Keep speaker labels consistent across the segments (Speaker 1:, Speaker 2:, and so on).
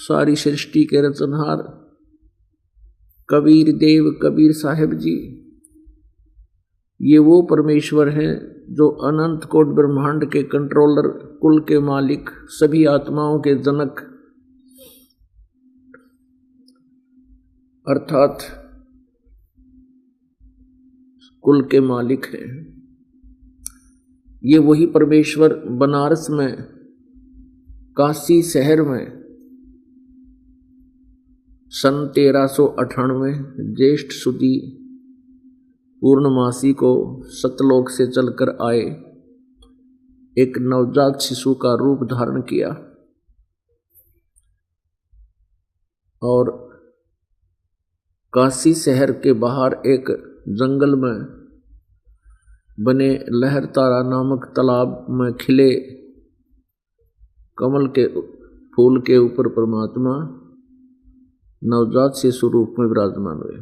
Speaker 1: सारी सृष्टि के रचनहार कबीर देव कबीर साहिब जी, ये वो परमेश्वर हैं जो अनंत कोट ब्रह्मांड के कंट्रोलर, कुल के मालिक, सभी आत्माओं के जनक अर्थात कुल के मालिक हैं। ये वही परमेश्वर बनारस में, काशी शहर में सन 1398 ज्येष्ठ सुदी पूर्णमासी को सतलोक से चलकर आए, एक नवजात शिशु का रूप धारण किया और काशी शहर के बाहर एक जंगल में बने लहरतारा नामक तालाब में खिले कमल के फूल के ऊपर परमात्मा नवजात शिशु रूप में विराजमान हुए।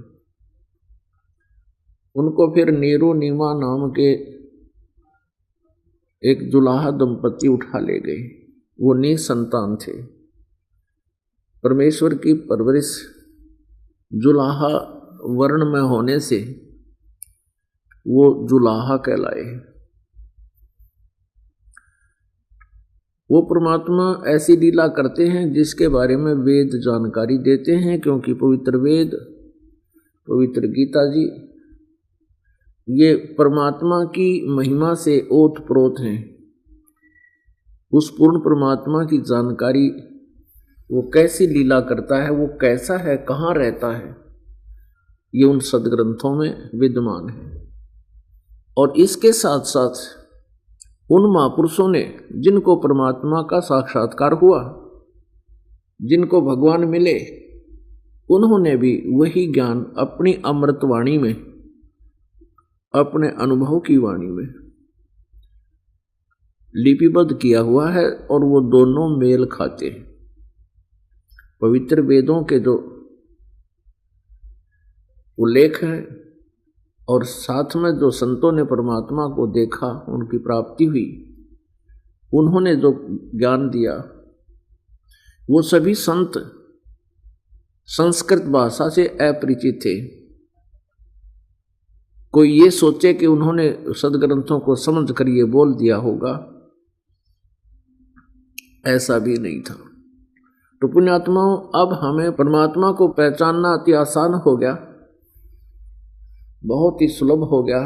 Speaker 1: उनको फिर नीरू नीमा नाम के एक जुलाहा दंपति उठा ले गए। वो निसंतान थे। परमेश्वर की परवरिश जुलाहा वर्ण में होने से वो जुलाहा कहलाए। वो परमात्मा ऐसी लीला करते हैं जिसके बारे में वेद जानकारी देते हैं, क्योंकि पवित्र वेद, पवित्र गीता जी ये परमात्मा की महिमा से ओतप्रोत हैं। उस पूर्ण परमात्मा की जानकारी, वो कैसी लीला करता है, वो कैसा है, कहाँ रहता है, ये उन सदग्रंथों में विद्यमान है। और इसके साथ साथ उन महापुरुषों ने जिनको परमात्मा का साक्षात्कार हुआ, जिनको भगवान मिले, उन्होंने भी वही ज्ञान अपनी अमृतवाणी में, अपने अनुभव की वाणी में लिपिबद्ध किया हुआ है और वो दोनों मेल खाते हैं। पवित्र वेदों के जो उल्लेख हैं और साथ में जो संतों ने परमात्मा को देखा, उनकी प्राप्ति हुई, उन्होंने जो ज्ञान दिया, वो सभी संत संस्कृत भाषा से अपरिचित थे। कोई ये सोचे कि उन्होंने सदग्रंथों को समझ कर ये बोल दिया होगा, ऐसा भी नहीं था। तो पुण्यात्माओं, अब हमें परमात्मा को पहचानना अति आसान हो गया, बहुत ही सुलभ हो गया।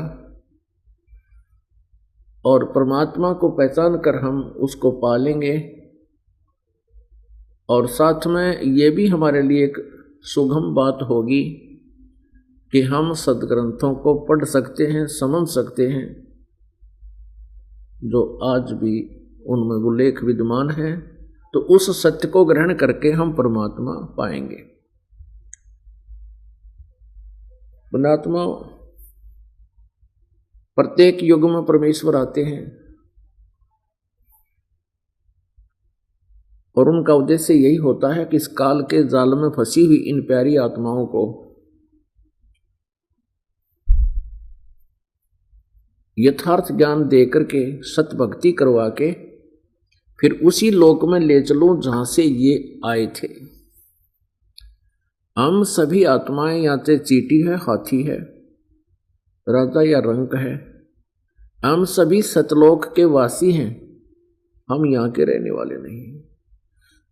Speaker 1: और परमात्मा को पहचान कर हम उसको पालेंगे और साथ में ये भी हमारे लिए एक सुगम बात होगी कि हम सदग्रंथों को पढ़ सकते हैं, समझ सकते हैं, जो आज भी उनमें उल्लेख विद्यमान है। तो उस सत्य को ग्रहण करके हम परमात्मा पाएंगे। पुण्यात्मा, प्रत्येक युग में परमेश्वर आते हैं और उनका उद्देश्य यही होता है कि इस काल के जाल में फंसी हुई इन प्यारी आत्माओं को यथार्थ ज्ञान देकर के, सत भक्ति करवा के फिर उसी लोक में ले चलूं जहां से ये आए थे। हम सभी आत्माएं या तो चींटी है, हाथी है, राजा या रंक है, हम सभी सतलोक के वासी हैं, हम यहाँ के रहने वाले नहीं हैं।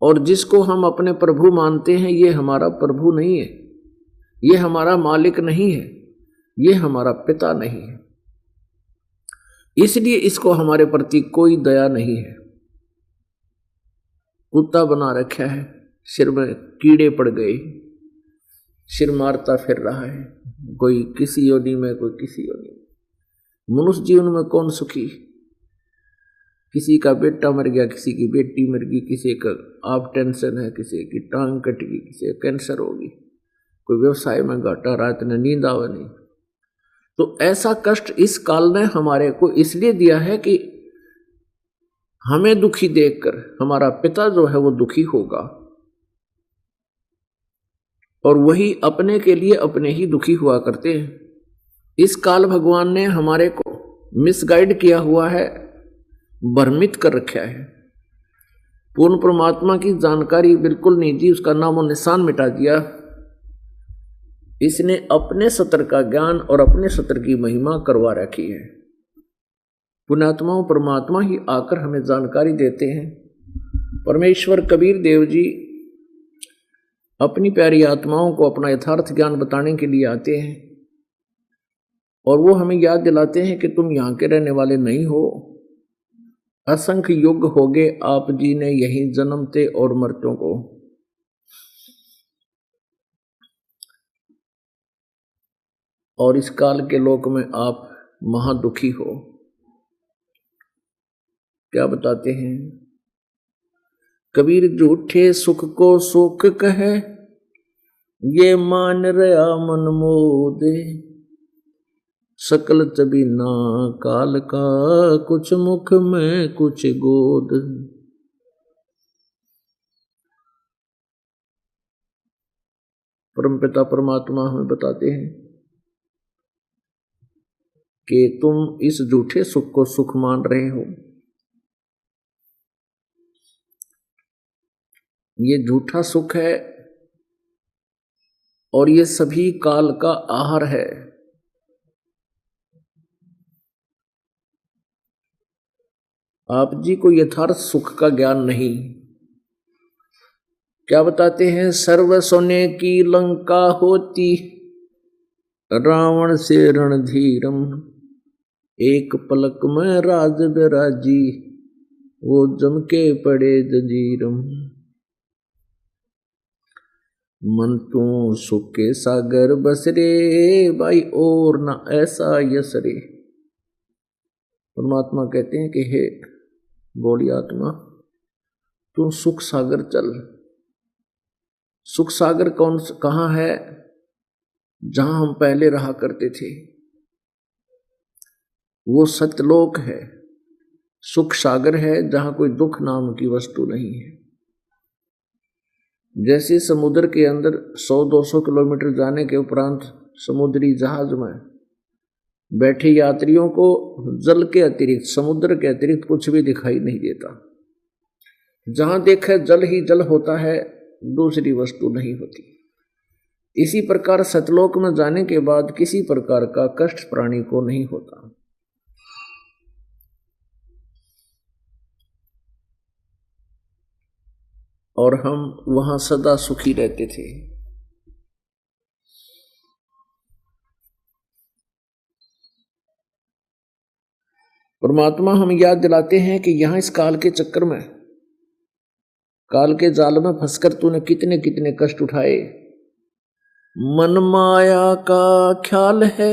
Speaker 1: और जिसको हम अपने प्रभु मानते हैं, ये हमारा प्रभु नहीं है, ये हमारा मालिक नहीं है, ये हमारा पिता नहीं है। इसलिए इसको हमारे प्रति कोई दया नहीं है। कुत्ता बना रखा है, सिर में कीड़े पड़ गए, सिर मारता फिर रहा है, कोई किसी योनि में, कोई किसी योनि में। मनुष्य जीवन में कौन सुखी? किसी का बेटा मर गया, किसी की बेटी मर गई, किसी का आप टेंशन है, किसी की टांग कट गई, किसी का कैंसर होगी, कोई व्यवसाय में घाटा, रात ने नींद आवे नहीं। तो ऐसा कष्ट इस काल ने हमारे को इसलिए दिया है कि हमें दुखी देखकर हमारा पिता जो है वो दुखी होगा, और वही अपने के लिए अपने ही दुखी हुआ करते हैं। इस काल भगवान ने हमारे को मिसगाइड किया हुआ है, भ्रमित कर रखा है। पूर्ण परमात्मा की जानकारी बिल्कुल नहीं दी, उसका नामो निशान मिटा दिया। इसने अपने सत्र का ज्ञान और अपने सत्र की महिमा करवा रखी है। पुण्यात्माओं परमात्मा ही आकर हमें जानकारी देते हैं। परमेश्वर कबीर देव जी अपनी प्यारी आत्माओं को अपना यथार्थ ज्ञान बताने के लिए आते हैं और वो हमें याद दिलाते हैं कि तुम यहाँ के रहने वाले नहीं हो, असंख्य युग हो गए आप जी ने यहीं जन्मते और मरतों को। और इस काल के लोक में आप महादुखी हो। क्या बताते हैं कबीर, झूठे सुख को सुख कहे, ये मान रहा मन मोदे, सकल चबीना काल का, कुछ मुख में कुछ गोद। परमपिता परमात्मा हमें बताते हैं कि तुम इस झूठे सुख को सुख मान रहे हो। ये झूठा सुख है और ये सभी काल का आहार है। आप जी को यथार्थ सुख का ज्ञान नहीं। क्या बताते हैं, सर्व सोने की लंका होती, रावण से रणधीरम, एक पलक में राज बिराजी, वो जम के पड़े जंजीरम। मन तू सुख के सागर बसरे, भाई और ना ऐसा यसरे। परमात्मा कहते हैं कि हे बोली आत्मा, तू सुख सागर चल। सुख सागर कहाँ है? जहां हम पहले रहा करते थे, वो सत्यलोक है। सुख सागर है जहां कोई दुख नाम की वस्तु नहीं है। जैसे समुद्र के अंदर 100-200 किलोमीटर जाने के उपरांत समुद्री जहाज में बैठे यात्रियों को जल के अतिरिक्त, समुद्र के अतिरिक्त कुछ भी दिखाई नहीं देता। जहां देखा जल ही जल होता है, दूसरी वस्तु नहीं होती। इसी प्रकार सतलोक में जाने के बाद किसी प्रकार का कष्ट प्राणी को नहीं होता। और हम वहां सदा सुखी रहते थे। परमात्मा हमें याद दिलाते हैं कि यहां इस काल के चक्कर में, काल के जाल में फंसकर तूने कितने कितने कष्ट उठाए। मन माया का ख्याल है,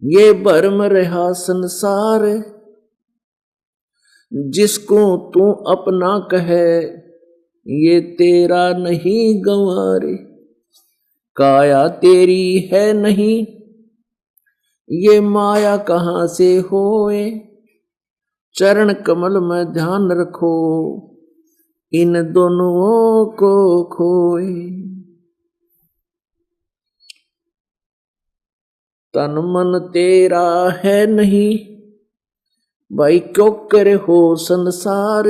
Speaker 1: ये भरम रहा संसार, जिसको तू अपना कहे, ये तेरा नहीं गंवारे। काया तेरी है नहीं, ये माया कहाँ से होए, चरण कमल में ध्यान रखो, इन दोनों को खोए। तन मन तेरा है नहीं, भाई क्यों करे हो संसार,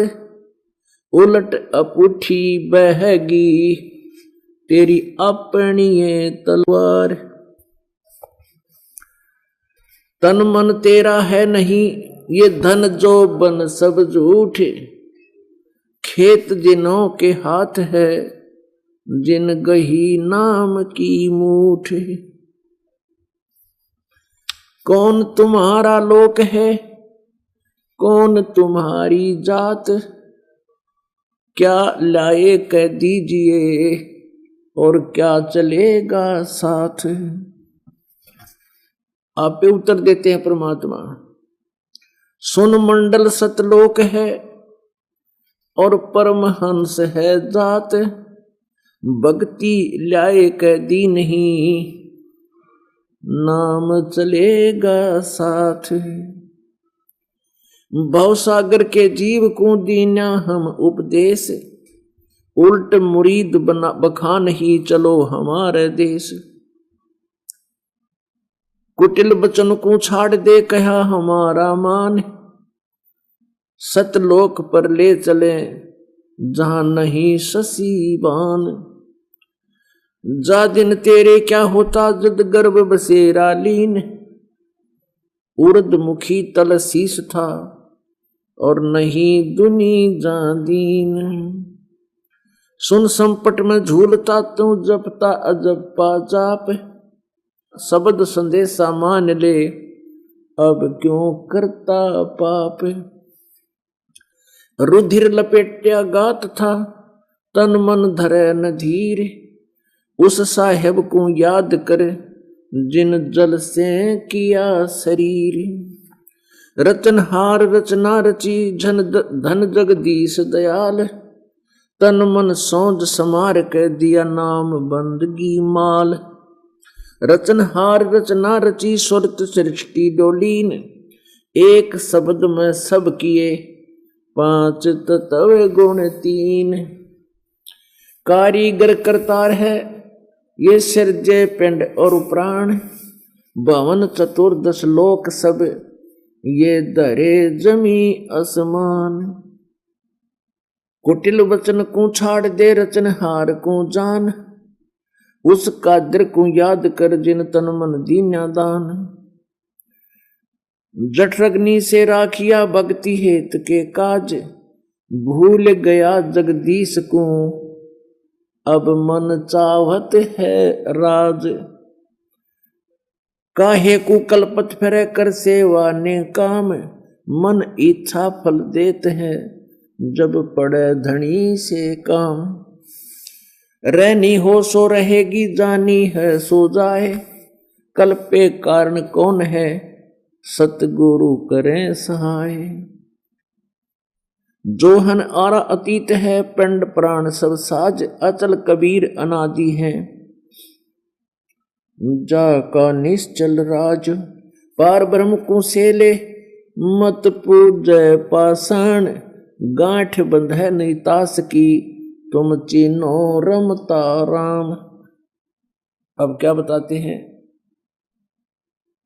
Speaker 1: उलट अपुठी बहगी, तेरी अपनी तलवार। तन मन तेरा है नहीं, ये धन जो बन सब झूठे, खेत जिनों के हाथ है, जिन गही नाम की मूठ। कौन तुम्हारा लोक है, कौन तुम्हारी जात, क्या लाए कह दीजिए, और क्या चलेगा साथ। आप पे उत्तर देते हैं परमात्मा, सुन मंडल सतलोक है, और परमहंस है जात, भक्ति लाए कह दी नहीं, नाम चलेगा साथ। भवसागर के जीव को दीना हम उपदेश, उल्ट मुरीद बना बखान ही चलो हमारे देश। कुटिल बचन को छाड़ दे कहा हमारा मान, सतलोक पर ले चले जहां नहीं शशि बान। जा दिन तेरे क्या होता जद गर्भ बसेरा लीन। उर्द मुखी तल शीस था और नहीं दुनी जादीन। सुन संपट में झूलता तू जपता अजपा जाप। शब्द संदेशा मान ले अब क्यों करता पाप। रुधिर लपेट्या गात था तन मन धरे न धीर। उस साहेब को याद कर जिन जल से किया शरीर। रचनहार रचना रची धन जगदीश दयाल। तन मन सौंज समार के दिया नाम बंदगी माल। रचनहार रचना रची स्वर्त सृष्टि डोलीन। एक शब्द में सब किए पांच तत्व गुण तीन। कारीगर करतार है ये सिरजे पिंड और प्राण। भवन चतुर्दश लोक सब ये धरे जमी आसमान। कुटिल वचन को छाड़ दे रचनहार को जान। उस कादर को याद कर जिन तन मन दीन्या दान। जठरग्नि से राखिया भक्ति हेत के काज। भूल गया जगदीश को अब मन चाहत है राज। काहे को कल्पत फिरे कर सेवा ने काम। मन इच्छा फल देत है जब पड़े धनी से काम। रहनी हो सो रहेगी जानी है सो जाए। कल पे कारण कौन है सतगुरु करें सहाय। जोहन आरा अतीत है पिंड प्राण सब साज। अचल कबीर अनादि है जा का निश्चल राज। पार ब्रह्म को से ले मत पूजय पाषाण। गांठ बंध है नहीं तास की तुम चीनो रमता राम। अब क्या बताते हैं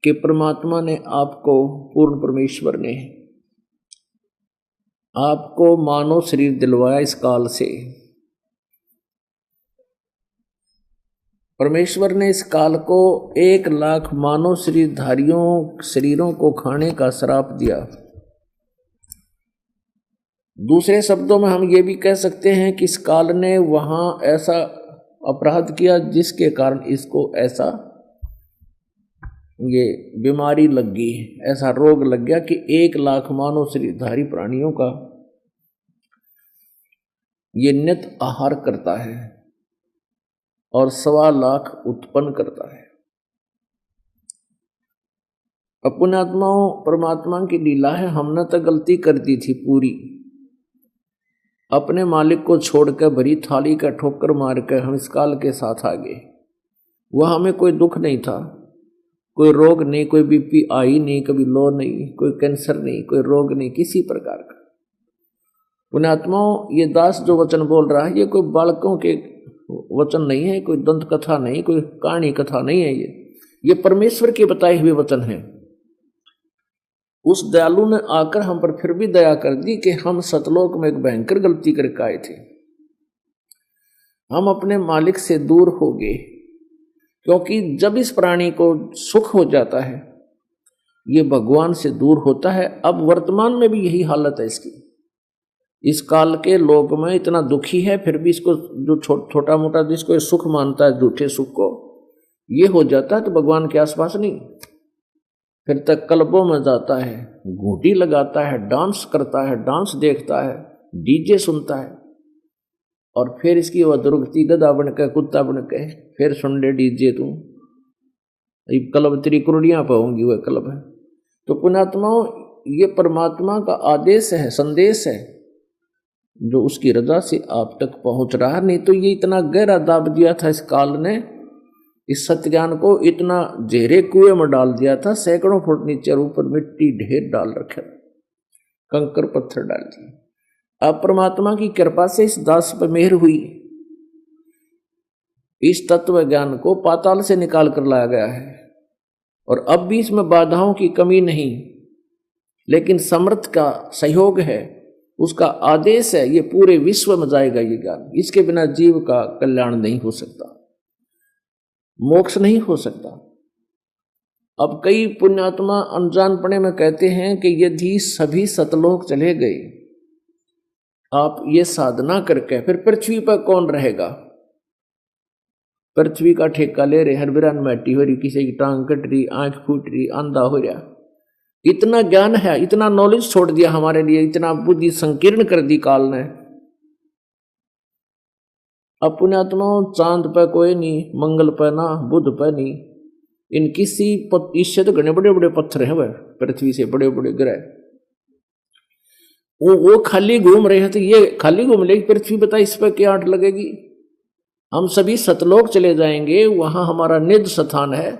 Speaker 1: कि परमात्मा ने आपको, पूर्ण परमेश्वर ने आपको मानव शरीर दिलवाया इस काल से। परमेश्वर ने इस काल को 1 लाख मानव शरीरधारियों शरीरों को खाने का श्राप दिया। दूसरे शब्दों में हम ये भी कह सकते हैं कि इस काल ने वहां ऐसा अपराध किया जिसके कारण इसको ऐसा ये बीमारी लग गई, ऐसा रोग लग गया कि 1 लाख मानव शरीरधारी प्राणियों का ये नित आहार करता है और 1.25 लाख उत्पन्न करता है। पुण्यात्माओं, परमात्मा की लीला है। हमने तो गलती कर दी थी पूरी। अपने मालिक को छोड़कर भरी थाली का ठोकर मार कर हम इस काल के साथ आ गए। वह हमें कोई दुख नहीं था, कोई रोग नहीं, कोई बीपी आई नहीं, कभी लो नहीं, कोई कैंसर नहीं, कोई रोग नहीं, किसी प्रकार का। पुण्यात्माओं, ये दास जो वचन बोल रहा है ये कोई बालकों के वचन नहीं है, कोई दंत कथा नहीं, कोई कहानी कथा नहीं है। ये परमेश्वर के बताए हुए वचन है। उस दयालु ने आकर हम पर फिर भी दया कर दी कि हम सतलोक में एक भयंकर गलती करके आए थे। हम अपने मालिक से दूर हो गए, क्योंकि जब इस प्राणी को सुख हो जाता है ये भगवान से दूर होता है। अब वर्तमान में भी यही हालत है इसकी। इस काल के लोग में इतना दुखी है, फिर भी इसको जो छोटा मोटा जिसको सुख मानता है, झूठे सुख को, ये हो जाता है तो भगवान के आसपास नहीं, फिर तक क्लबों में जाता है, घूंटी लगाता है, डांस करता है, डांस देखता है, डीजे सुनता है, और फिर इसकी वह दुर्गति गधा बन के, कुत्ता बन के, फिर सुन ले डीजे तू, क्लब तेरी कुर्डियां पाऊंगी, वह क्लब है। तो पुण्यात्माओं, ये परमात्मा का आदेश है, संदेश है, जो उसकी रजा से आप तक पहुंच रहा है। नहीं तो ये इतना गहरा दाब दिया था इस काल ने, इस सत्य ज्ञान को इतना गहरे कुएं में डाल दिया था, सैकड़ों फुट नीचे और ऊपर मिट्टी ढेर डाल रखे, कंकर पत्थर डाल दिए। अब परमात्मा की कृपा से इस दास पर मेहर हुई, इस तत्व ज्ञान को पाताल से निकाल कर लाया गया है, और अब भी इसमें बाधाओं की कमी नहीं। लेकिन समर्थ का सहयोग है, उसका आदेश है, ये पूरे विश्व में जाएगा ये ज्ञान। इसके बिना जीव का कल्याण नहीं हो सकता, मोक्ष नहीं हो सकता। अब कई पुण्यात्मा अनजानपने में कहते हैं कि यदि सभी सतलोक चले गए, आप ये साधना करके, फिर पृथ्वी पर कौन रहेगा? पृथ्वी का ठेका ले रहे, हर बिरान मैटी हो रही, किसी की टांग कट रही, आंख फूट रही, अंधा हो रहा। इतना ज्ञान है, इतना नॉलेज छोड़ दिया हमारे लिए, इतना बुद्धि संकीर्ण कर दी काल ने। अब पुण्यात्माओं, चांद पर कोई नहीं, मंगल पर ना, बुध पर नहीं, इन किसी इससे तो घने बड़े बड़े पत्थर हैं वह, पृथ्वी से बड़े बड़े ग्रह, वो खाली घूम रहे हैं। तो ये खाली घूम लेगी पृथ्वी, बता इस पर क्या आंट लगेगी? हम सभी सतलोक चले जाएंगे, वहां हमारा निज स्थान है,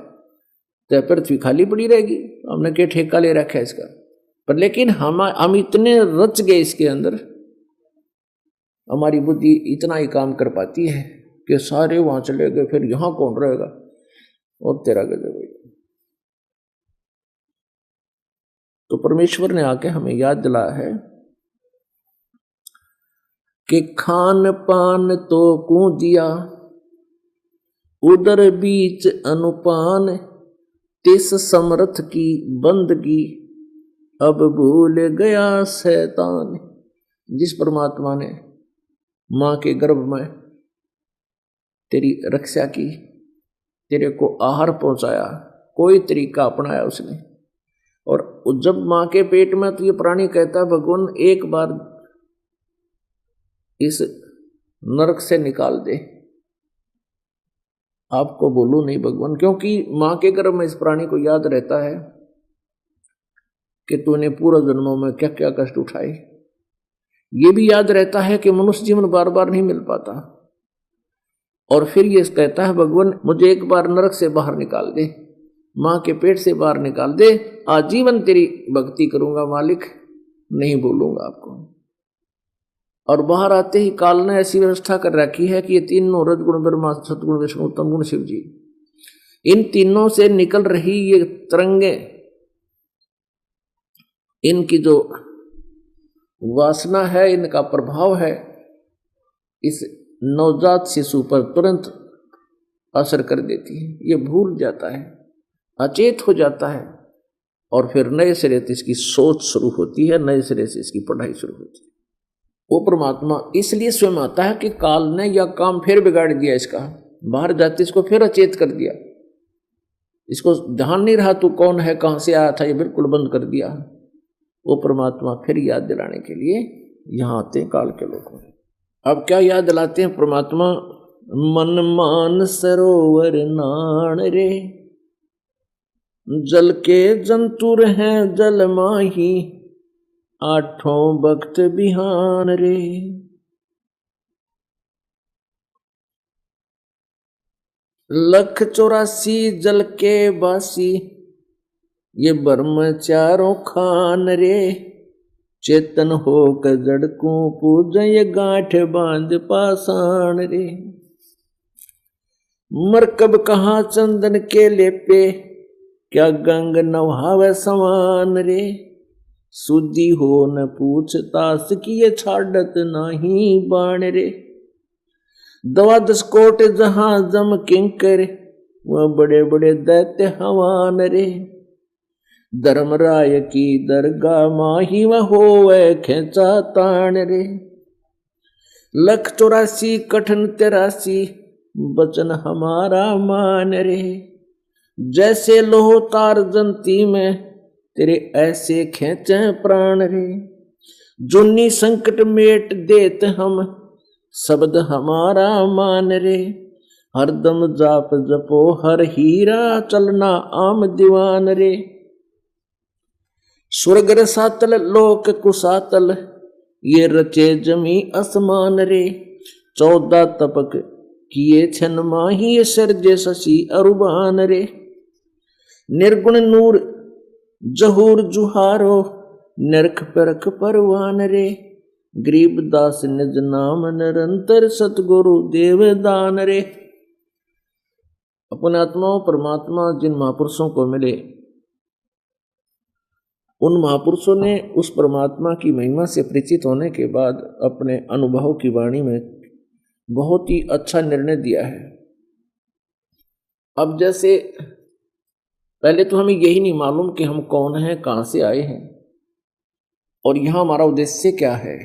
Speaker 1: तो पृथ्वी खाली पड़ी रहेगी। हमने क्या ठेका ले रखा है इसका? पर लेकिन हम इतने रच गए इसके अंदर, हमारी बुद्धि इतना ही काम कर पाती है कि सारे वहां चले गए, फिर यहां कौन रहेगा? और तेरा गजब है। तो परमेश्वर ने आके हमें याद दिलाया है कि खान पान तो कू दिया, उदर बीच अनुपान, तिस समर्थ की बंदगी, अब भूल गया शैतान। जिस परमात्मा ने मां के गर्भ में तेरी रक्षा की, तेरे को आहार पहुंचाया, कोई तरीका अपनाया उसने, और जब मां के पेट में, तो ये प्राणी कहता है भगवान एक बार इस नरक से निकाल दे। आपको बोलू नहीं भगवान, क्योंकि मां के गर्भ में इस प्राणी को याद रहता है कि तूने पूर्व जन्मों में क्या क्या कष्ट उठाए। ये भी याद रहता है कि मनुष्य जीवन बार बार नहीं मिल पाता, और फिर ये कहता है भगवान मुझे एक बार नरक से बाहर निकाल दे, मां के पेट से बाहर निकाल दे, आजीवन तेरी भक्ति करूंगा मालिक, नहीं बोलूंगा आपको। और बाहर आते ही काल ने ऐसी व्यवस्था कर रखी है कि ये तीनों रजगुण ब्रह्मा, सतगुण विष्णु, उत्तम गुण शिव जी, इन तीनों से निकल रही ये तरंगे, इनकी जो वासना है, इनका प्रभाव है, इस नवजात शिशु पर तुरंत असर कर देती है। ये भूल जाता है, अचेत हो जाता है, और फिर नए सिरे से इसकी सोच शुरू होती है, नए सिरे से इसकी पढ़ाई शुरू होती है। वो परमात्मा इसलिए स्वयं आता है कि काल ने यह काम फिर बिगाड़ दिया इसका, बाहर जाते इसको फिर अचेत कर दिया, इसको ध्यान नहीं रहा तू कौन है, कहां से आया था, ये बिल्कुल बंद कर दिया। वो परमात्मा फिर याद दिलाने के लिए यहां आते हैं काल के लोग। अब क्या याद दिलाते हैं परमात्मा? मन मान सरोवर नाण रे, जल के जंतुर हैं जल माही, आठों भक्त बिहान रे। लख 84 जल के बासी, ये ब्रह्म चारों खान रे, चेतन होकर जड़कू पूज, ये गांठ बांध पाषाण रे। मरकब कहाँ चंदन के लेपे, क्या गंग नवहावे समान रे, सुधी हो न पूछतास की, ये छाड़त नाही बाण रे। 12 कोट जहां जम किंकर, वह बड़े बड़े दैत्य हवान रे। धर्मराय की दरगाह माही, वह होवे खेचा ताण रे। लख 84 कठन 83, बचन हमारा मान रे। जैसे लोह तार जंती में, तेरे ऐसे खेचे प्राण रे। जुन्नी संकट मेट देत हम, शब्द हमारा मान रे। हरदम जाप जपो हर हीरा, चलना आम दीवान रे। स्वर्ग रसातल लोक कुसातल, ये रचे जमी आसमान रे। 14 तपक किए छन माही, सर्जे शशि अरुबान रे। निर्गुण नूर जहूर जुहारो, नरख परख परवान रे। गरीब दास निज नाम निरंतर, सतगुरु देवदान रे। अपने आत्माओं परमात्मा जिन महापुरुषों को मिले, उन महापुरुषों ने उस परमात्मा की महिमा से परिचित होने के बाद अपने अनुभव की वाणी में बहुत ही अच्छा निर्णय दिया है। अब जैसे पहले तो हमें यही नहीं मालूम कि हम कौन हैं, कहां से आए हैं और यहां हमारा उद्देश्य क्या है।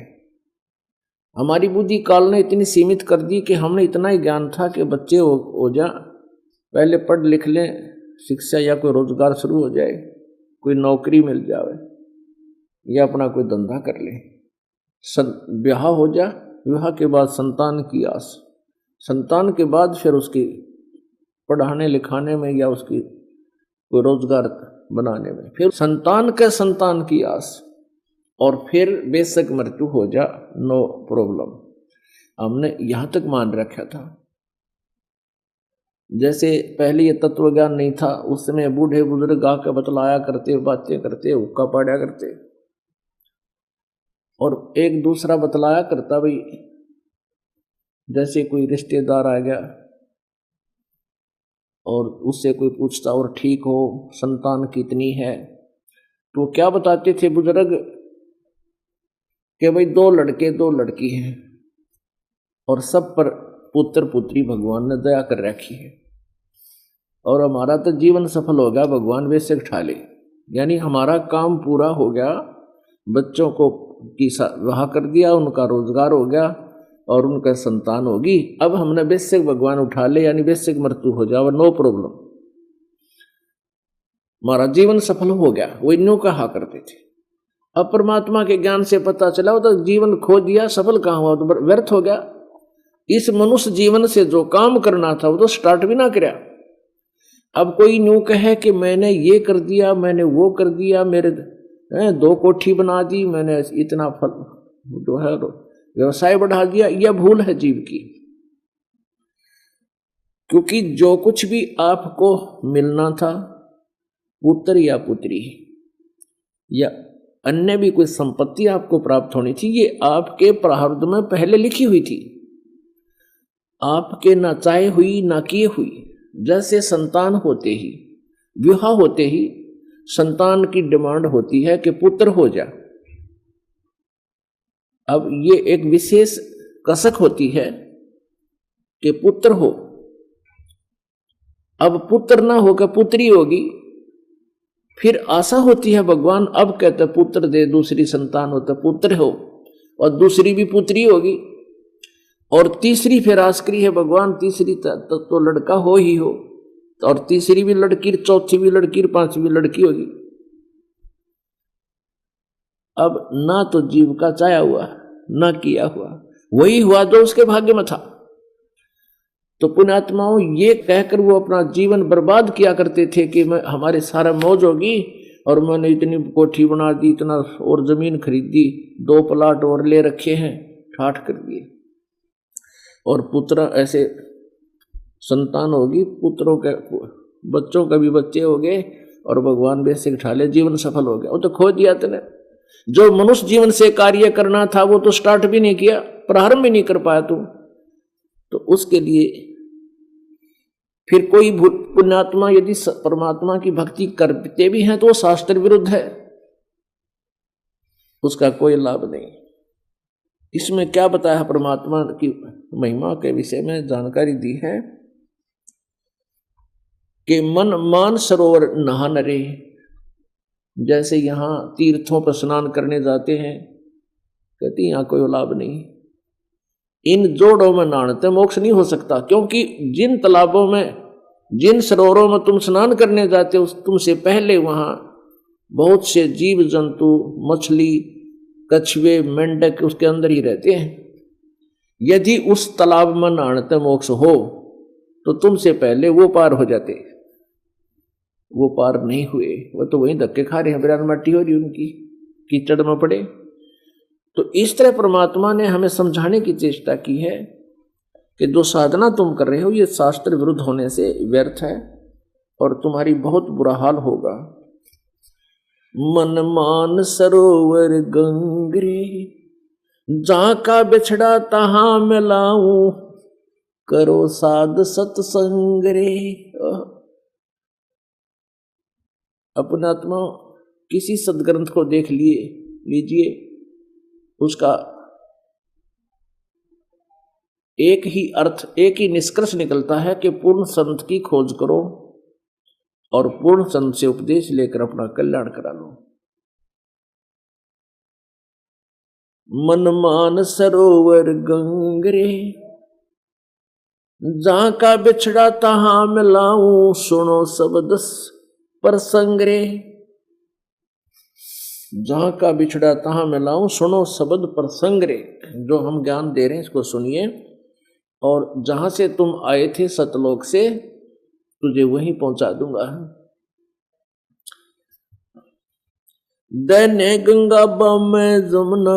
Speaker 1: हमारी बुद्धि काल ने इतनी सीमित कर दी कि हमने इतना ही ज्ञान था कि बच्चे हो जा, पहले पढ़ लिख लें, शिक्षा या कोई रोजगार शुरू हो जाए, कोई नौकरी मिल जाए या अपना कोई धंधा कर ले, ब्याह हो जा, विवाह के बाद संतान की आस, संतान के बाद फिर उसकी पढ़ाने लिखाने में या उसकी कोई रोजगार बनाने में, फिर संतान की आस, और फिर बेशक मृत्यु हो जा, नो प्रॉब्लम। हमने यहां तक मान रखा था। जैसे पहले ये तत्व ज्ञान नहीं था, उस समय बूढ़े बुजुर्ग आकर बतलाया करते, बातें करते, हुक्का पाड़ा करते, और एक दूसरा बतलाया करता, भाई जैसे कोई रिश्तेदार आ गया और उससे कोई पूछता और ठीक हो, संतान कितनी है, तो क्या बताते थे बुजुर्ग कि भाई 2 लड़के 2 लड़की हैं और सब पर पुत्र पुत्री भगवान ने दया कर रखी है और हमारा तो जीवन सफल हो गया, भगवान वैसे उठा ले, यानी हमारा काम पूरा हो गया, बच्चों को की विवाह कर दिया, उनका रोजगार हो गया और उनका संतान होगी, अब हमने बेशक भगवान उठा ले, यानी बेशक मृत्यु हो जाए, नो प्रॉब्लम, हमारा जीवन सफल हो गया, वो इन्हों कहा करते थे। अब परमात्मा के ज्ञान से पता चला वो तो जीवन खो दिया, सफल कहाँ हुआ, तो व्यर्थ हो गया। इस मनुष्य जीवन से जो काम करना था वो तो स्टार्ट भी ना किया। अब कोई न्यू कहे कि मैंने ये कर दिया, मैंने वो कर दिया, मेरे 2 कोठी बना दी, मैंने इतना फल जो है व्यवसाय बढ़ा दिया, यह भूल है जीव की। क्योंकि जो कुछ भी आपको मिलना था, पुत्र या पुत्री या अन्य भी कोई संपत्ति आपको प्राप्त होनी थी, ये आपके प्रारब्ध में पहले लिखी हुई थी, आपके ना चाहे हुई ना किए हुई। जैसे संतान होते ही, विवाह होते ही संतान की डिमांड होती है कि पुत्र हो जा। अब ये एक विशेष कसक होती है कि पुत्र हो, अब पुत्र ना होकर पुत्री होगी, फिर आशा होती है भगवान अब कहते पुत्र दे, दूसरी संतान होता पुत्र हो और दूसरी भी पुत्री होगी, और तीसरी फिर आस करी है भगवान, तीसरी तो लड़का हो ही हो, और तीसरी भी लड़की, चौथी भी लड़की, 5वीं लड़की होगी। अब ना तो जीव का चाया हुआ ना किया हुआ, वही हुआ जो उसके भाग्य में था। तो पुण्यात्माओं ये कहकर वो अपना जीवन बर्बाद किया करते थे कि मैं हमारे सारा मौज होगी और मैंने इतनी कोठी बना दी, इतना और जमीन खरीदी, 2 प्लाट और ले रखे हैं, ठाठ कर दिए, और पुत्र ऐसे संतान होगी, पुत्रों के बच्चों का भी बच्चे हो गए और भगवान वैसे उठा ले, जीवन सफल हो गया। वो तो खो दिया तूने। जो मनुष्य जीवन से कार्य करना था वो तो स्टार्ट भी नहीं किया, प्रारंभ भी नहीं कर पाया तू, तो उसके लिए फिर कोई पुण्यात्मा यदि परमात्मा की भक्ति करते भी हैं तो वो शास्त्र विरुद्ध है, उसका कोई लाभ नहीं। इसमें क्या बताया है, परमात्मा की महिमा के विषय में जानकारी दी है कि मन मान सरोवर नहा नरे। जैसे यहां तीर्थों पर स्नान करने जाते हैं, कहती यहां कोई लाभ नहीं, इन जोड़ों में नहाने मोक्ष नहीं हो सकता, क्योंकि जिन तालाबों में, जिन सरोवरों में तुम स्नान करने जाते हो, तुमसे पहले वहां बहुत से जीव जंतु, मछली, कछुए, मेंढक उसके अंदर ही रहते हैं। यदि उस तालाब में नहाने मोक्ष हो तो तुमसे पहले वो पार हो जाते, वो पार नहीं हुए, वो तो वहीं धक्के खा रहे हैं, बिरान मट्टी हो रही उनकी, कीचड़ में पड़े। तो इस तरह परमात्मा ने हमें समझाने की चेष्टा की है कि जो साधना तुम कर रहे हो ये शास्त्र विरुद्ध होने से व्यर्थ है और तुम्हारी बहुत बुरा हाल होगा। मन मान सरोवर गंगरे, जहां का बिछड़ा तहां मिलाऊं, करो साध सत्संग रे। अपनात्मा किसी सदग्रंथ को देख लीजिए, उसका एक ही अर्थ, एक ही निष्कर्ष निकलता है कि पूर्ण संत की खोज करो और पूर्ण संत से उपदेश लेकर अपना कल्याण करा लो। मन मान सरोवर गंगरे, जहां का बिछड़ा तहां मिलाऊं, सुनो शब्द प्रसंग रे। जहां का बिछड़ा तहां मिलाऊं, सुनो शब्द प्रसंग रे। जो हम ज्ञान दे रहे हैं इसको सुनिए, और जहां से तुम आए थे सतलोक से, तुझे वहीं पहुंचा दूंगा। दैने गंगा बामे जमुना,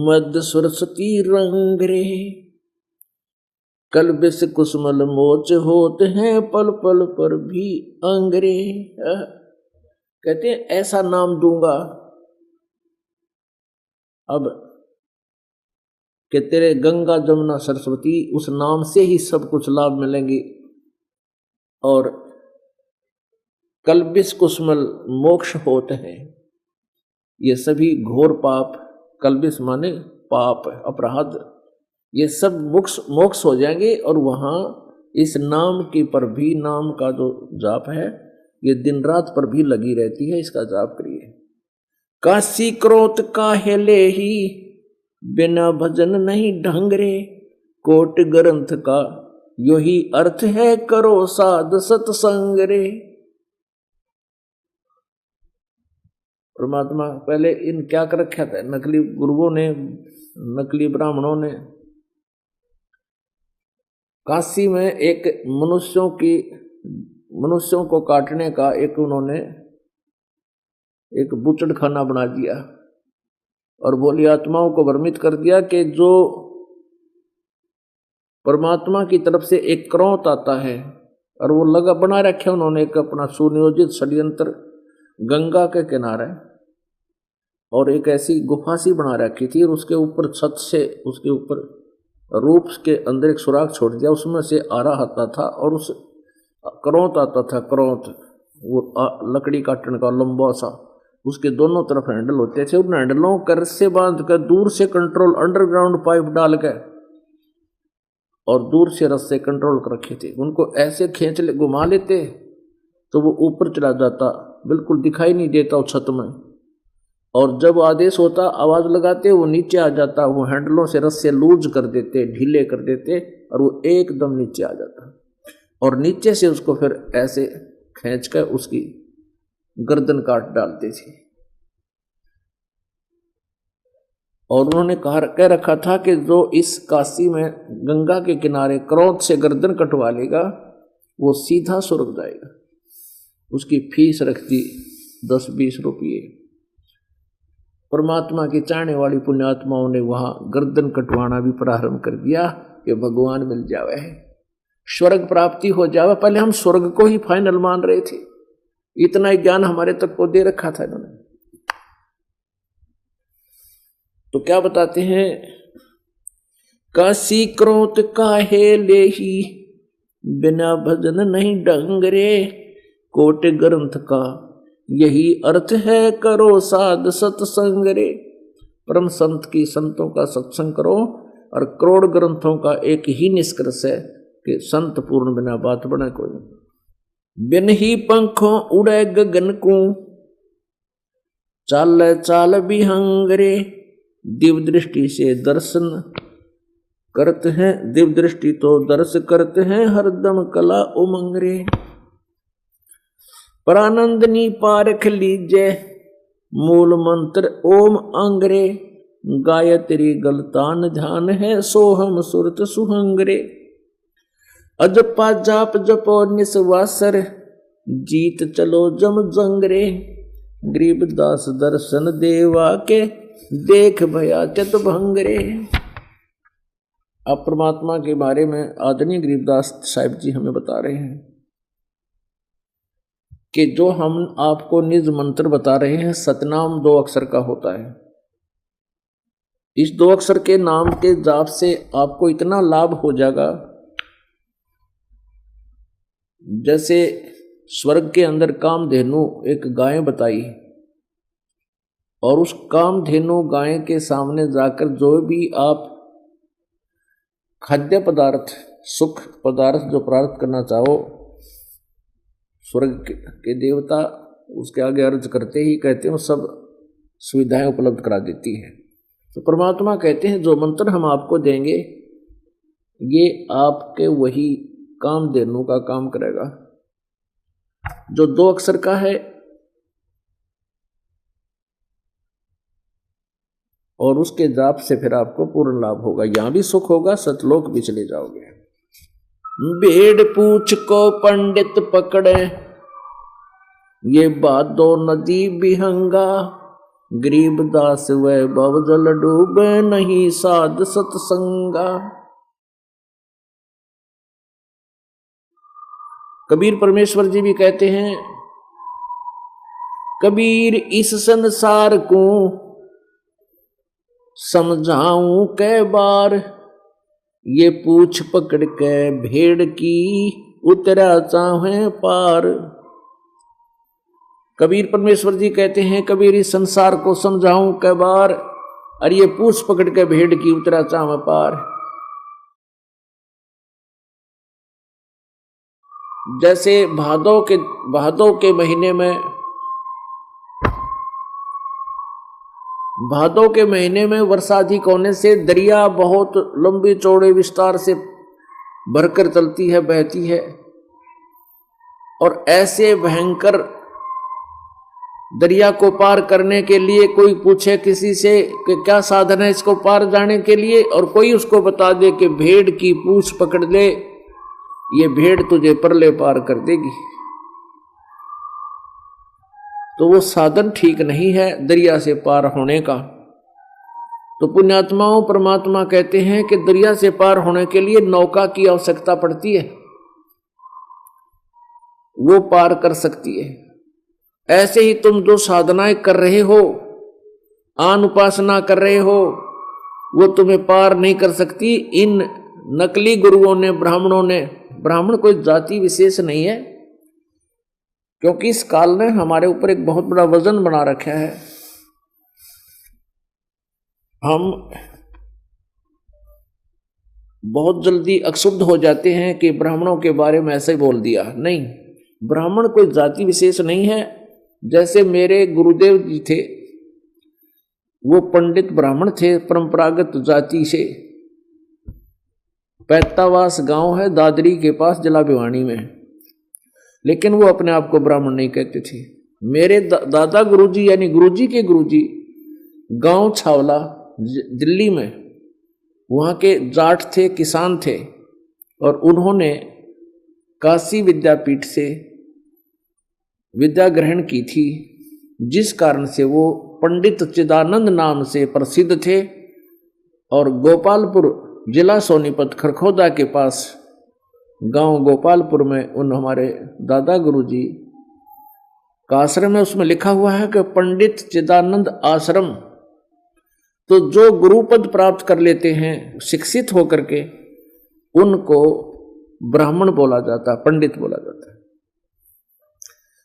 Speaker 1: मध्य सरस्वती रंग रे। कल बिस कुसुमल मोच होते हैं, पल पल पर भी अंगरे। कहते हैं ऐसा नाम दूंगा अब कि तेरे गंगा जमुना सरस्वती, उस नाम से ही सब कुछ लाभ मिलेंगे। और कल्बिस कुसुमल मोक्ष होते हैं, ये सभी घोर पाप, कल्बिस माने पाप अपराध, ये सब मोक्ष हो जाएंगे। और वहां इस नाम के पर भी, नाम का जो जाप है ये दिन रात पर भी लगी रहती है, इसका जाप करिए। काशी क्रोत काहे ले ही, बिना भजन नहीं ढंग रे। कोट ग्रंथ का यही अर्थ है, करो साध सत्संग रे। परमात्मा पहले इन क्या कर रखा था, नकली गुरुओं ने, नकली ब्राह्मणों ने काशी में एक मनुष्यों को काटने का एक उन्होंने एक बुचड़खाना बना दिया और भोली आत्माओं को भ्रमित कर दिया कि जो परमात्मा की तरफ से एक क्रोध आता है, और वो लगा बना रखे उन्होंने एक अपना सुनियोजित षड्यंत्र गंगा के किनारे, और एक ऐसी गुफा सी बना रखी थी, और उसके ऊपर छत से उसके ऊपर रूप के अंदर एक सुराख छोड़ दिया, उसमें से आरा आता था और उस क्रोध आता था, क्रोध वो लकड़ी काटने का लंबा सा, उसके दोनों तरफ हैंडल होते थे, उन हैंडलों कर से बांध कर दूर से कंट्रोल, अंडरग्राउंड पाइप डाल के और दूर से रस्से कंट्रोल कर रखे थे। उनको ऐसे खींच ले, घुमा लेते तो वो ऊपर चला जाता, बिल्कुल दिखाई नहीं देता वो छत में, और जब आदेश होता आवाज लगाते वो नीचे आ जाता, वो हैंडलों से रस्से लूज कर देते, ढीले कर देते, और वो एकदम नीचे आ जाता, और नीचे से उसको फिर ऐसे खींच कर उसकी गर्दन काट डालते थे। और उन्होंने कह रखा था कि जो इस काशी में गंगा के किनारे क्रोध से गर्दन कटवा लेगा वो सीधा स्वर्ग जाएगा। उसकी फीस रखती 10-20 रुपये। परमात्मा की चाहने वाली पुण्यात्माओं ने वहां गर्दन कटवाना भी प्रारंभ कर दिया कि भगवान मिल जावे, स्वर्ग प्राप्ति हो जावे। पहले हम स्वर्ग को ही फाइनल मान रहे थे, इतना ही ज्ञान हमारे तक को दे रखा था इन्होंने। तो क्या बताते हैं, काशी क्रोध काहे लेही, बिना भजन नहीं ढंग रे। कोट ग्रंथ का यही अर्थ है, करो साध सत्संग रे। परम संत की, संतों का सत्संग करो, और करोड़ ग्रंथों का एक ही निष्कर्ष है कि संत पूर्ण बिना बात बने कोई। बिन ही पंखों उड़े गगन को, चाल चाल विहंग रे। दिव्य दृष्टि से दर्शन करते हैं, दिव्य दृष्टि तो दर्श करते हैं, हरदम कला उमंग रे। परानंदनी पारख लीजे, मूल मंत्र ओम अंगरे। गायत्री गलतान ध्यान है, सोहम सुरत सुहंगरे। अजपा जाप जपो निस्वासर, जीत चलो जम जंगरे। गरीबदास दर्शन देवा के, देख भया चत भंगरे। अब परमात्मा के बारे में आदरणीय गरीबदास साहिब जी हमें बता रहे हैं कि जो हम आपको निज मंत्र बता रहे हैं, सतनाम 2 अक्षर का होता है। इस 2 अक्षर के नाम के जाप से आपको इतना लाभ हो जाएगा, जैसे स्वर्ग के अंदर कामधेनु एक गाय बताई, और उस कामधेनु गाय के सामने जाकर जो भी आप खाद्य पदार्थ, सुख पदार्थ जो प्राप्त करना चाहो, स्वर्ग के देवता उसके आगे अर्ज करते ही कहते हैं सब सुविधाएं उपलब्ध करा देती है। तो परमात्मा कहते हैं जो मंत्र हम आपको देंगे ये आपके वही कामधेनु का काम करेगा, जो 2 अक्षर का है, और उसके जाप से फिर आपको पूर्ण लाभ होगा, यहां भी सुख होगा, सतलोक भी चले जाओगे। भेड़ पूछ को पंडित पकड़े, ये बादो नदी बिहंगा, गरीब दास वैभव जल डूबे, नहीं साध सतसंगा। कबीर परमेश्वर जी भी कहते हैं, कबीर इस संसार को समझाऊं कै बार, ये पूछ पकड़ के भेड़ की उतरा चाहे पार। कबीर परमेश्वर जी कहते हैं, कबीर इस संसार को समझाऊं कै बार, और ये पूछ पकड़ के भेड़ की उतरा चाहे पार। जैसे भादों के महीने में, भादों के महीने में वर्षा अधिक होने से दरिया बहुत लंबी चौड़े विस्तार से भरकर चलती है, बहती है, और ऐसे भयंकर दरिया को पार करने के लिए कोई पूछे किसी से कि क्या साधन है इसको पार जाने के लिए, और कोई उसको बता दे कि भेड़ की पूंछ पकड़ ले, ये भेड़ तुझे परले पार कर देगी, तो वो साधन ठीक नहीं है दरिया से पार होने का। तो पुण्यात्माओं, परमात्मा कहते हैं कि दरिया से पार होने के लिए नौका की आवश्यकता पड़ती है, वो पार कर सकती है। ऐसे ही तुम जो साधनाएं कर रहे हो, आन उपासना कर रहे हो, वो तुम्हें पार नहीं कर सकती। इन नकली गुरुओं ने, ब्राह्मणों ने, ब्राह्मण कोई जाति विशेष नहीं है, क्योंकि इस काल ने हमारे ऊपर एक बहुत बड़ा वजन बना रखा है। हम बहुत जल्दी अक्षुब्ध हो जाते हैं कि ब्राह्मणों के बारे में ऐसे ही बोल दिया। नहीं, ब्राह्मण कोई जाति विशेष नहीं है। जैसे मेरे गुरुदेव जी थे, वो पंडित ब्राह्मण थे, परंपरागत जाति से। पैतावास गांव है दादरी के पास, जिला भिवानी में, लेकिन वो अपने आप को ब्राह्मण नहीं कहते थे। मेरे दादा गुरुजी यानी गुरुजी के गुरुजी गांव छावला दिल्ली में, वहाँ के जाट थे, किसान थे, और उन्होंने काशी विद्यापीठ से विद्या ग्रहण की थी, जिस कारण से वो पंडित चिदानंद नाम से प्रसिद्ध थे। और गोपालपुर जिला सोनीपत खरखोदा के पास गांव गोपालपुर में उन हमारे दादा गुरुजी का आश्रम है, उसमें लिखा हुआ है कि पंडित चिदानंद आश्रम। तो जो गुरुपद प्राप्त कर लेते हैं शिक्षित होकर के, उनको ब्राह्मण बोला जाता है, पंडित बोला जाता है।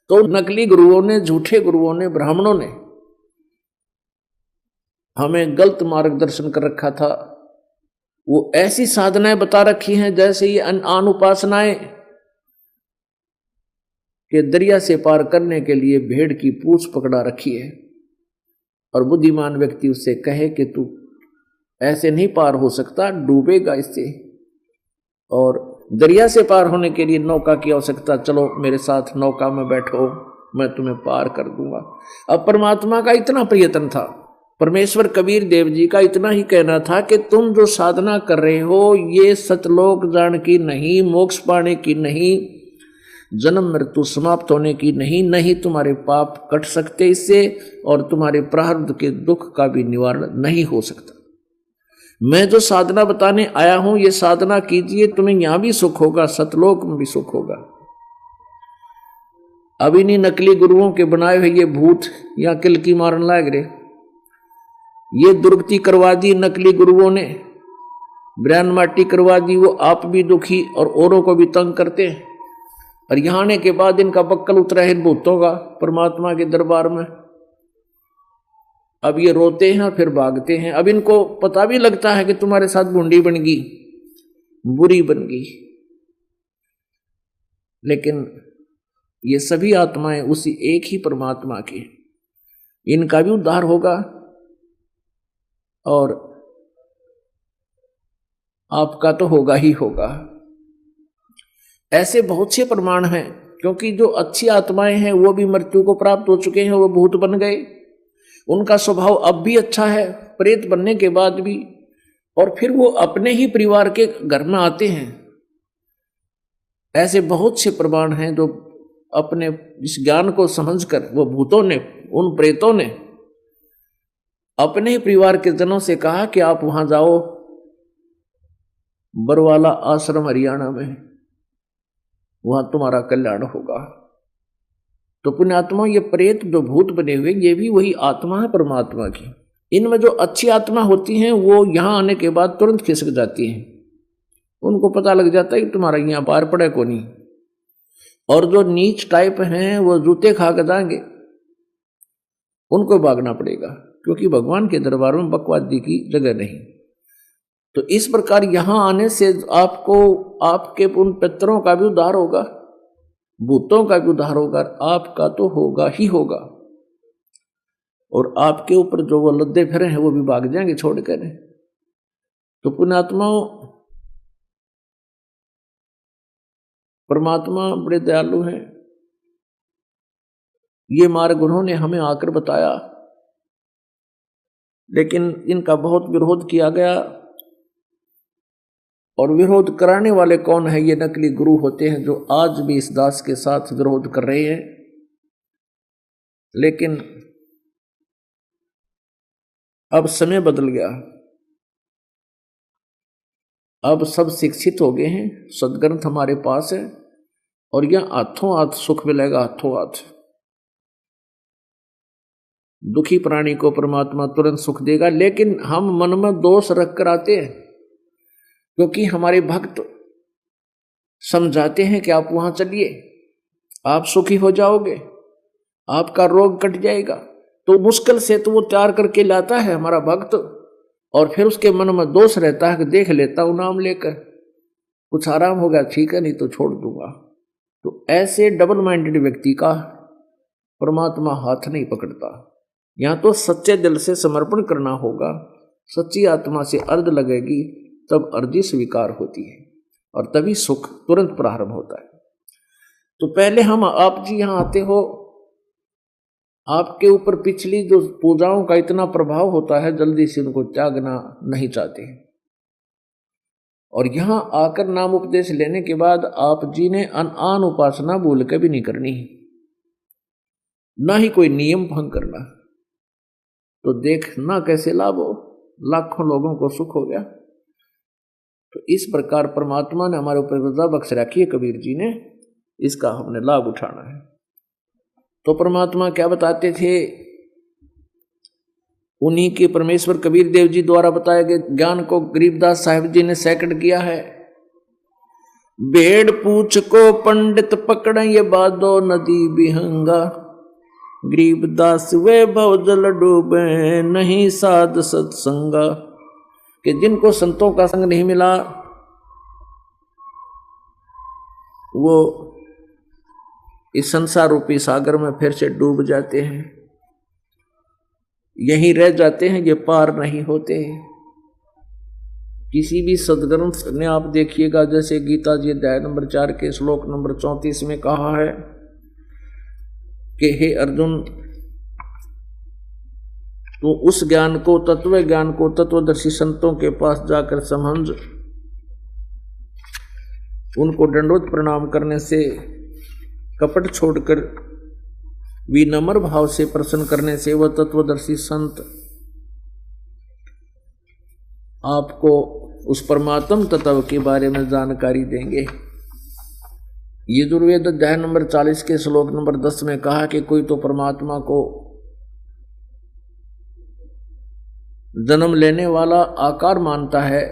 Speaker 1: तो नकली गुरुओं ने, झूठे गुरुओं ने, ब्राह्मणों ने हमें गलत मार्गदर्शन कर रखा था। वो ऐसी साधनाएं बता रखी हैं जैसे ये आन उपासनाएं, कि दरिया से पार करने के लिए भेड़ की पूंछ पकड़ा रखी है, और बुद्धिमान व्यक्ति उससे कहे कि तू ऐसे नहीं पार हो सकता, डूबेगा इससे, और दरिया से पार होने के लिए नौका की आवश्यकता, चलो मेरे साथ नौका में बैठो, मैं तुम्हें पार कर दूंगा। अब परमात्मा का इतना प्रयत्न था, परमेश्वर कबीर देव जी का इतना ही कहना था कि तुम जो साधना कर रहे हो ये सतलोक जान की नहीं, मोक्ष पाने की नहीं, जन्म मृत्यु समाप्त होने की नहीं, नहीं तुम्हारे पाप कट सकते इससे, और तुम्हारे प्रारब्ध के दुख का भी निवारण नहीं हो सकता। मैं जो साधना बताने आया हूं, ये साधना कीजिए, तुम्हें यहां भी सुख होगा, सतलोक में भी सुख होगा। अब इन्हीं नकली गुरुओं के बनाए हुए ये भूत या किलकी मारन लाग रहे, ये दुर्गति करवा दी नकली गुरुओं ने, ब्रह्म माटी करवा दी। वो आप भी दुखी और औरों को भी तंग करते हैं। और यहां आने के बाद इनका बक्कल उतरा है भूतों का परमात्मा के दरबार में। अब ये रोते हैं और फिर भागते हैं। अब इनको पता भी लगता है कि तुम्हारे साथ भूंडी बन गई, बुरी बन गई, लेकिन ये सभी आत्माएं उसी एक ही परमात्मा की, इनका भी उद्धार होगा और आपका तो होगा ही होगा। ऐसे बहुत से प्रमाण हैं, क्योंकि जो अच्छी आत्माएं हैं वो भी मृत्यु को प्राप्त हो चुके हैं, वो भूत बन गए, उनका स्वभाव अब भी अच्छा है प्रेत बनने के बाद भी, और फिर वो अपने ही परिवार के घर में आते हैं। ऐसे बहुत से प्रमाण हैं जो अपने इस ज्ञान को समझकर वो भूतों ने, उन प्रेतों ने अपने ही परिवार के जनों से कहा कि आप वहां जाओ, बरवाला आश्रम हरियाणा में, वहां तुम्हारा कल्याण होगा। तो पुण्यात्मा, ये प्रेत जो भूत बने हुए ये भी वही आत्मा है परमात्मा की। इनमें जो अच्छी आत्मा होती हैं वो यहां आने के बाद तुरंत खिसक जाती हैं, उनको पता लग जाता है कि तुम्हारा यहाँ पार पड़े को नहीं। और जो नीच टाइप हैं वो जूते खा कर जाएंगे, उनको भागना पड़ेगा, क्योंकि भगवान के दरबार में बकवादी की जगह नहीं। तो इस प्रकार यहां आने से आपको आपके उन पितरों का भी उद्धार होगा, भूतों का भी उद्धार होगा, आपका तो होगा ही होगा। और आपके ऊपर जो वो लद्दे फिरे हैं वो भी भाग जाएंगे छोड़कर। तो पुण्यात्माओं, परमात्मा बड़े दयालु हैं। ये मार्ग उन्होंने हमें आकर बताया, लेकिन इनका बहुत विरोध किया गया। और विरोध कराने वाले कौन है? ये नकली गुरु होते हैं जो आज भी इस दास के साथ विरोध कर रहे हैं। लेकिन अब समय बदल गया, अब सब शिक्षित हो गए हैं, सदग्रंथ हमारे पास है और यह हाथों हाथ सुख मिलेगा, हाथों हाथ। दुखी प्राणी को परमात्मा तुरंत सुख देगा, लेकिन हम मन में दोष रख कर आते हैं, क्योंकि हमारे भक्त समझाते हैं कि आप वहां चलिए, आप सुखी हो जाओगे, आपका रोग कट जाएगा। तो मुश्किल से तो वो तैयार करके लाता है हमारा भक्त, और फिर उसके मन में दोष रहता है कि देख लेता हूं नाम लेकर, कुछ आराम होगा ठीक है, नहीं तो छोड़ दूंगा। तो ऐसे डबल माइंडेड व्यक्ति का परमात्मा हाथ नहीं पकड़ता। यहां तो सच्चे दिल से समर्पण करना होगा, सच्ची आत्मा से अर्ज लगेगी, तब अर्जी स्वीकार होती है और तभी सुख तुरंत प्रारंभ होता है। तो पहले हम, आप जी यहां आते हो, आपके ऊपर पिछली जो पूजाओं का इतना प्रभाव होता है, जल्दी से उनको त्यागना नहीं चाहते। और यहां आकर नाम उपदेश लेने के बाद आप जी ने आन उपासना भूल के भी नहीं करनी, ना ही कोई नियम भंग करना। तो देखना कैसे लाभ हो, लाखों लोगों को सुख हो गया। तो इस प्रकार परमात्मा ने हमारे ऊपर रजा बख्श रखी है, कबीर जी ने, इसका हमने लाभ उठाना है। तो परमात्मा क्या बताते थे? उन्हीं के परमेश्वर कबीर देव जी द्वारा बताए गए ज्ञान को गरीबदास साहिब जी ने सेकंड किया है। भेड़ पूछ को पंडित पकड़े, ये बादो नदी बिहंगा, गरीबदास वे भव जल डूबे, नहीं साध सत्संगा। कि जिनको संतों का संग नहीं मिला वो इस संसार रूपी सागर में फिर से डूब जाते हैं, यहीं रह जाते हैं, ये पार नहीं होते। किसी भी सदग्रंथ में आप देखिएगा, जैसे गीता जी अध्याय नंबर 4 के श्लोक नंबर 34 में कहा है कि हे अर्जुन, तो उस ज्ञान को, तत्व ज्ञान को तत्वदर्शी संतों के पास जाकर समझ, उनको दंडवत प्रणाम करने से, कपट छोड़कर विनम्र भाव से प्रसन्न करने से वह तत्वदर्शी संत आपको उस परमात्म तत्व के बारे में जानकारी देंगे। यजुर्वेद अध्याय नंबर 40 के श्लोक नंबर 10 में कहा कि कोई तो परमात्मा को जन्म लेने वाला आकार मानता है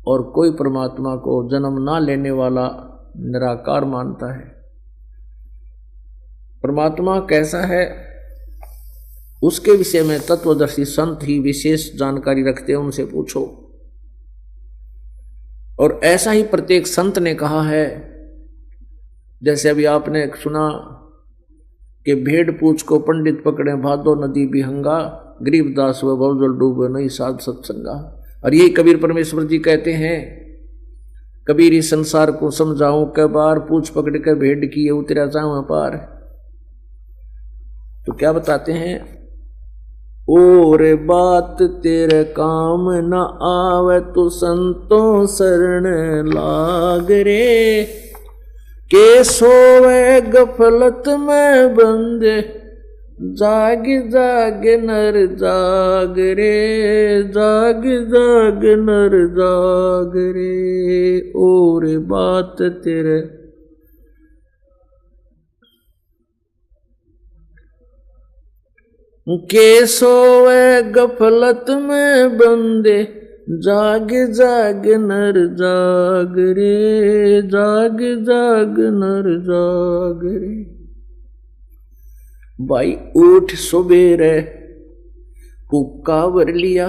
Speaker 1: और कोई परमात्मा को जन्म ना लेने वाला निराकार मानता है। परमात्मा कैसा है उसके विषय में तत्वदर्शी संत ही विशेष जानकारी रखते हैं, उनसे पूछो। और ऐसा ही प्रत्येक संत ने कहा है। जैसे अभी आपने सुना कि भेड़ पूछ को पंडित पकड़े, भादो नदी बिहंगा, गरीबदास व भवजल डूबे नहीं साध सत्संगा। और यही कबीर परमेश्वर जी कहते हैं, कबीर इस संसार को समझाऊं कै बार, पूछ पकड़ कर भेड़ की उतरा जाऊं पार। तो क्या बताते हैं, और बात तेरे काम न आवे तो संतों शरण लाग रे, के सोवे गफलत में बंदे, जाग जाग नर जाग रे, जाग जाग नर जाग रे। और बात तेरे के सोवे गफलत में बंदे, जाग जाग नर जाग रे, जाग जाग नर जाग रे। भाई उठ सुबेरे हुक्का भर लिया,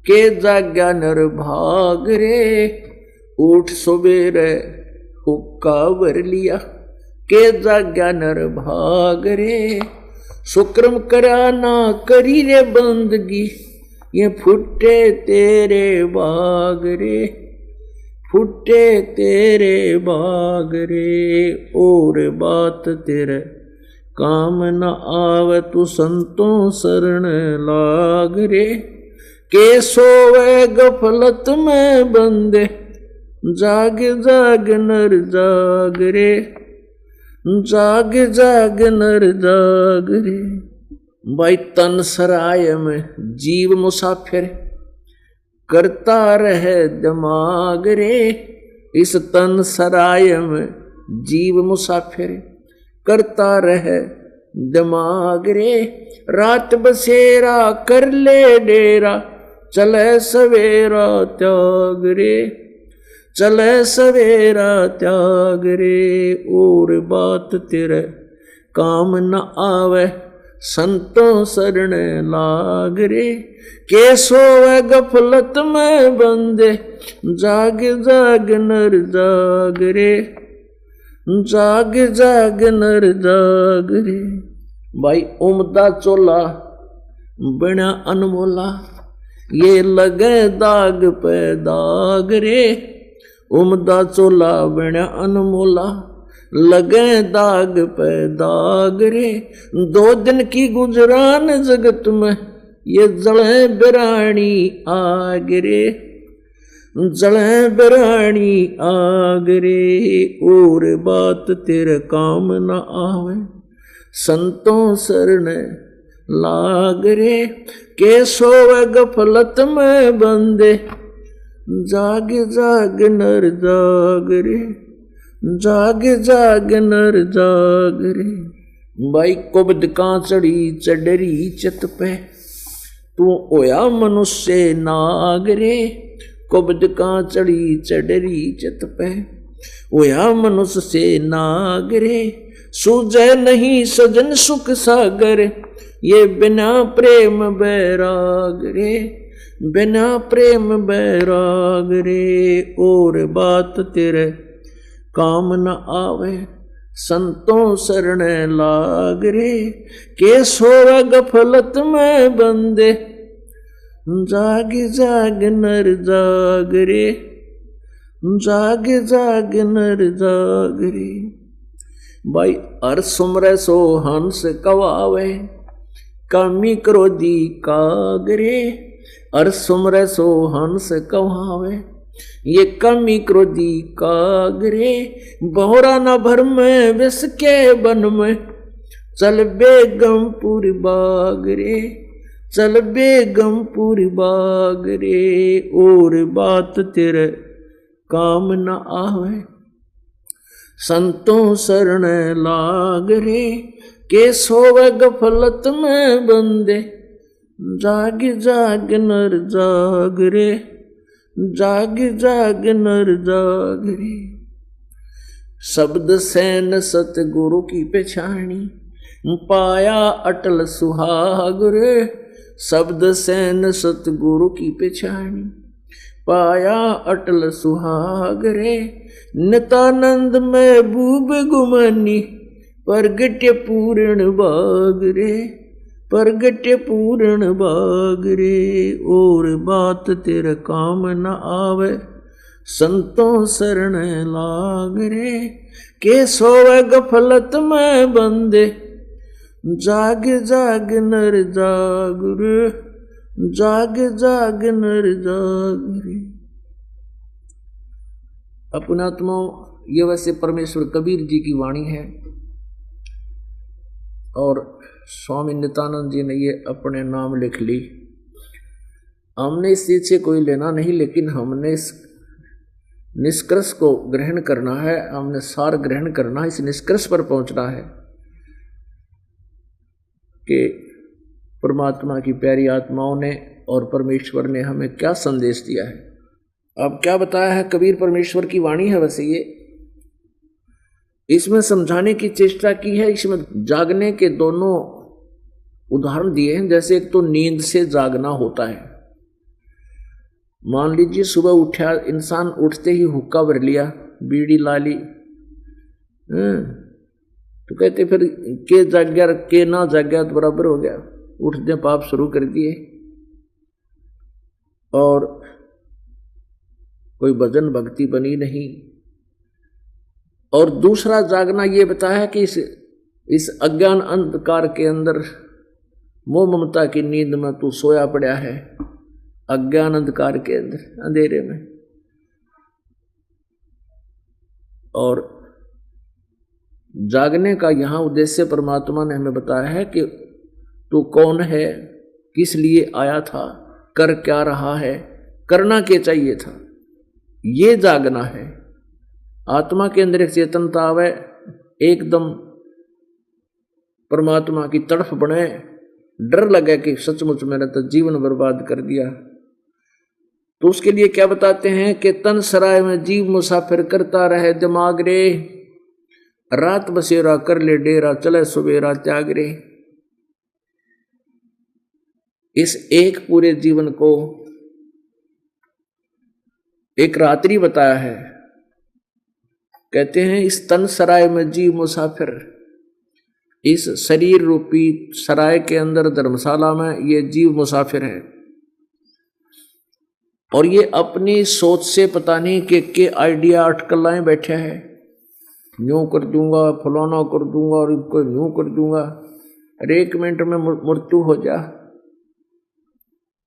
Speaker 1: के जाग्या नर भाग रे। उठ सुबेरे हुक्का भर लिया, के जाग्या नर भाग रे। सुक्रम करा ना करी रे बंदगी, ये फुटे तेरे बाग रे, फुटे तेरे बाग रे। और बात तेरे काम न आवे तू संतों शरण लाग रे, के सोवे गफलत में बंदे, जाग जाग नर जाग रे, जाग जाग नर जाग रे। भाई तन सराय में जीव मुसाफिर, करता रहे दिमाग रे। इस तन सराय में जीव मुसाफिर, करता रहे दिमाग रे। रात बसेरा कर ले डेरा, चले सवेरा त्याग रे, चले सवेरा त्याग रे। और बात तेरे काम न आवे संतों शरण लाग रे, के सोवे गफलत में बंदे, जाग जाग नर जाग रे, जाग जाग नर जाग रे। भाई उमदा चोला बना अनमोला, ये लगे दाग पे दाग रे। उमदा चोला बना अनमोला, लगे दाग पे दाग रे। 2 दिन की गुजरान जगत में, ये जले बिरानी आग रे, जले बिरानी आग रे। और बात तेरे काम न आवे संतों शरण लाग रे, के सोवे गफलत में बंदे, जाग जाग नर जाग रे, जाग जाग नर जाग रे। भाई कुबद का चढ़ी चढ़री चित पे, तू होया मनुष्य नाग रे। कुबद का चढ़ी चढ़री चित पे, होया मनुष्य से नाग रे। सूझे नहीं सजन सुख सागर, ये बिना प्रेम बैराग रे, बिना प्रेम बैराग रे। और बात तेरे काम न आवे संतों शरण लाग रे, के सोवे गफलत में बंदे, जाग जाग नर जाग रे, जाग जाग नर जाग रे। भाई हर सुमरे सो हंस कवावे, कामी क्रोधी कागरे। हर सुमरे सो हंस कवावे, ये कामी क्रोधी कागरे। बहुरा न भर में विष के बन में, चल बेगमपुर बाग रे, चल बेगमपुर बाग रे। और बात तेरे काम न आवे संतों शरण लाग रे, के सोवे गफलत में बंदे, जाग जाग नर जाग रे, जाग जाग नर जाग रे। शब्द सैन सतगुरु की पेछानी, पाया अटल सुहाग रे। शब्द सैन सतगुरु की पेछानी, पाया अटल सुहाग रे। नितानंद महबूब गुमानी, प्रगट्य पूर्ण बाग रे। प्रगट्य पूर्ण बाग रे। और बात तेरे काम न आवे, संतों शरण लाग रे। के सोवे गफलत में बंदे, जाग जाग नर जाग रे। जाग जाग नर जाग रे। अपनात्मा, ये वैसे परमेश्वर कबीर जी की वाणी है और स्वामी नित्यानंद जी ने ये अपने नाम लिख ली। हमने इस चीज से कोई लेना नहीं, लेकिन हमने इस निष्कर्ष को ग्रहण करना है, हमने सार ग्रहण करना है, इस निष्कर्ष पर पहुंचना है कि परमात्मा की प्यारी आत्माओं ने और परमेश्वर ने हमें क्या संदेश दिया है। अब क्या बताया है कबीर, परमेश्वर की वाणी है वैसे ये, इसमें समझाने की चेष्टा की है। इसमें जागने के दोनों उदाहरण दिए हैं। जैसे एक तो नींद से जागना होता है। मान लीजिए सुबह उठा इंसान, उठते ही हुक्का भर लिया, बीड़ी ला ली, तो कहते फिर के जाग गया के ना जाग गया तो बराबर हो गया, उठते पाप शुरू कर दिए। और कोई भजन भक्ति बनी नहीं। और दूसरा जागना ये बताया कि इस अज्ञान अंधकार के अंदर मोह ममता की नींद में तू सोया पड़ा है, अज्ञान अंधकार के अंदर अंधेरे में। और जागने का यहाँ उद्देश्य परमात्मा ने हमें बताया है कि तू कौन है, किस लिए आया था, कर क्या रहा है, करना क्या चाहिए था, ये जागना है। आत्मा के अंदर एक चेतनता आवे, एकदम परमात्मा की तड़फ बने, डर लगे कि सचमुच मैंने तो जीवन बर्बाद कर दिया। तो उसके लिए क्या बताते हैं कि तन सराय में जीव मुसाफिर करता रहे दिमाग रे। रात बसेरा कर ले डेरा, चले सवेरा त्याग रे। इस एक पूरे जीवन को एक रात्रि बताया है। कहते हैं इस तन सराय में जीव मुसाफिर, इस शरीर रूपी सराय के अंदर धर्मशाला में ये जीव मुसाफिर है। और ये अपनी सोच से पता नहीं के आइडिया अटकलाएं बैठे हैं, यूं कर दूंगा, फलाना कर दूंगा और इनको यूं कर दूंगा, अरे 1 मिनट में मृत्यु हो जा,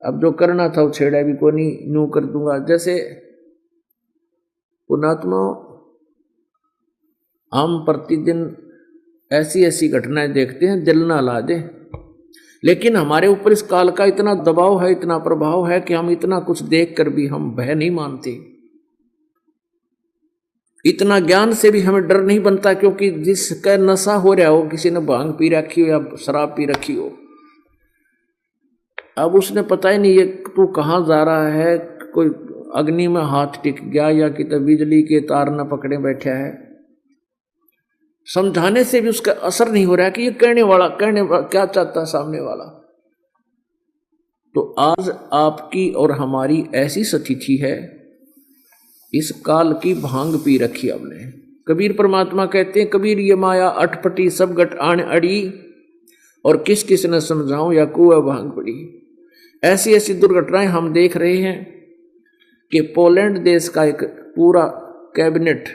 Speaker 1: अब जो करना था वो छेड़ा भी को नहीं, यूं कर दूंगा। जैसे पुणात्मा, हम प्रतिदिन ऐसी ऐसी घटनाएं देखते हैं, दिल ना ला दे, लेकिन हमारे ऊपर इस काल का इतना दबाव है, इतना प्रभाव है कि हम इतना कुछ देख कर भी हम भय नहीं मानते। इतना ज्ञान से भी हमें डर नहीं बनता, क्योंकि जिसका नशा हो रहा हो, किसी ने भांग पी रखी हो या शराब पी रखी हो, अब उसने पता ही नहीं ये तू कहाँ जा रहा है, कोई अग्नि में हाथ टिक गया या कितने बिजली के तार न पकड़े बैठा है। समझाने से भी उसका असर नहीं हो रहा है कि ये कहने वाला क्या चाहता है सामने वाला। तो आज आपकी और हमारी ऐसी स्थिति है, इस काल की भांग पी रखी हमने। कबीर परमात्मा कहते हैं, कबीर ये माया अटपटी सब गट आन अड़ी, और किस किस ने समझाऊं या कुआ भांग पड़ी। ऐसी ऐसी दुर्घटनाएं हम देख रहे हैं कि पोलैंड देश का एक पूरा कैबिनेट